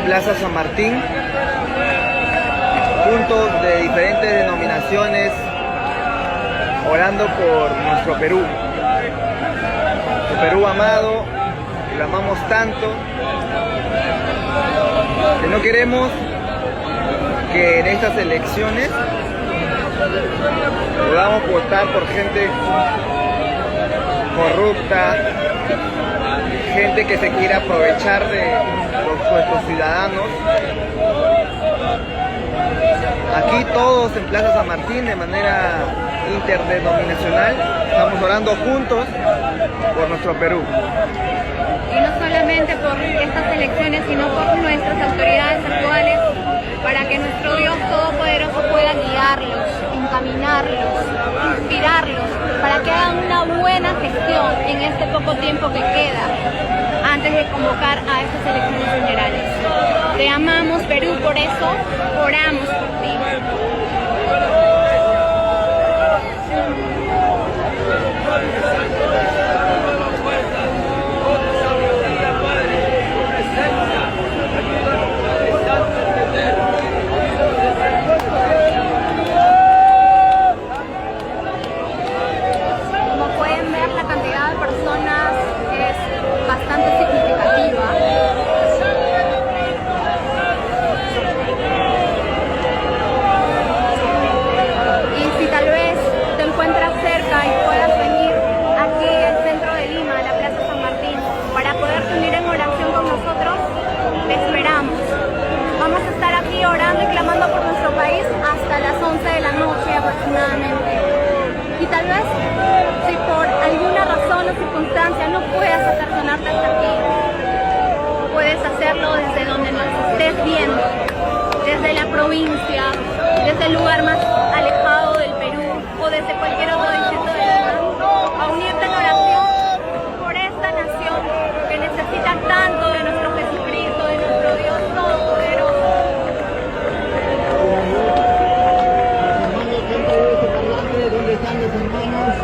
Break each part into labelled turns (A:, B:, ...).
A: Plaza San Martín, puntos de diferentes denominaciones, orando por nuestro Perú. Nuestro Perú amado, que lo amamos tanto, que no queremos que en estas elecciones podamos votar por gente corrupta, gente que se quiera aprovechar de nuestros ciudadanos. Aquí todos en Plaza San Martín de manera interdenominacional estamos orando juntos por nuestro Perú.
B: Y no solamente por estas elecciones, sino por nuestras autoridades actuales, para que nuestro Dios Todopoderoso pueda guiarlos, encaminarlos, inspirarlos, para que hagan una buena gestión en este poco tiempo que queda antes de convocar a estas elecciones generales. Te amamos, Perú, por eso oramos por ti. Como pueden ver, la cantidad de personas es bastante significativa. Y si tal vez te encuentras cerca y puedas venir aquí al centro de Lima, a la Plaza San Martín, para poderte unir en oración con nosotros, te esperamos. Vamos a estar aquí orando y clamando por nuestro país hasta las 11 de la noche aproximadamente. Y tal vez, si por alguna razón o circunstancia no puedas apersonarte hasta aquí, puedes hacerlo desde donde nos estés viendo, desde la provincia, desde el lugar más alejado del Perú o desde cualquier otro distrito de Lima, a unirte en oración por esta nación que necesita tanto de nuestro Jesucristo, de nuestro Dios Todopoderoso.
C: ¿Dónde están los hermanos?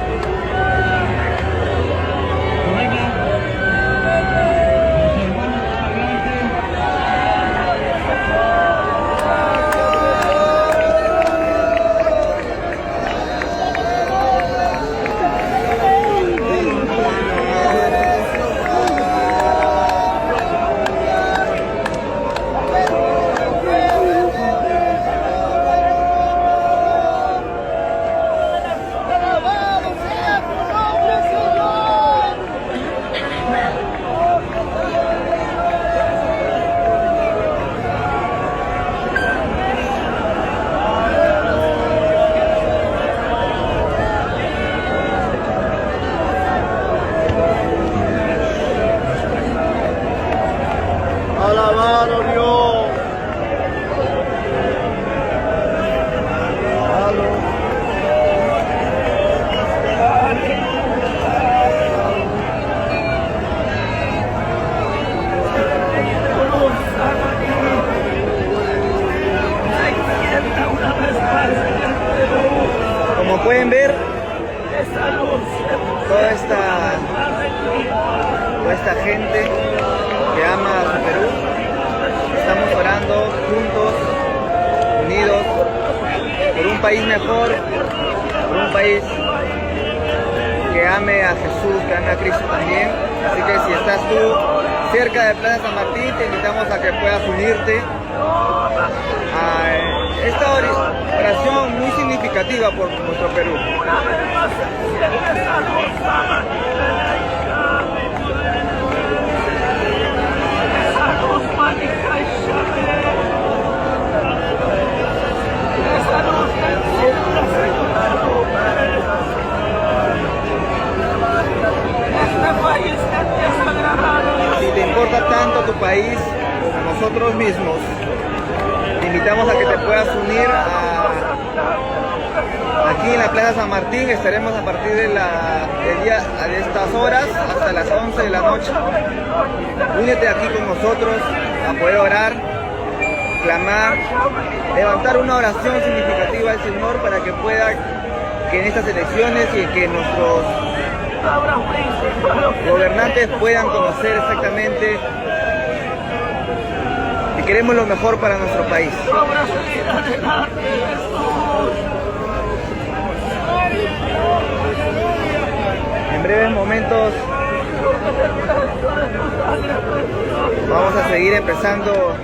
C: Alabado Dios.
A: Como pueden ver, toda esta gente que ama a su Perú, estamos orando juntos, unidos, por un país mejor, por un país que ame a Jesús, que ame a Cristo también. Así que si estás tú cerca de Plaza San Martín, te invitamos a que puedas unirte a esta oración muy significativa por nuestro Perú. Si te importa tanto tu país como nosotros mismos, te invitamos a que te puedas unir aquí en la Plaza San Martín. Estaremos a partir de estas horas hasta las 11 de la noche. Únete aquí con nosotros a poder orar, clamar, levantar una oración significativa al Señor para que pueda, que en estas elecciones y que nuestros gobernantes puedan conocer exactamente queremos lo mejor para nuestro país. En breves momentos vamos a seguir empezando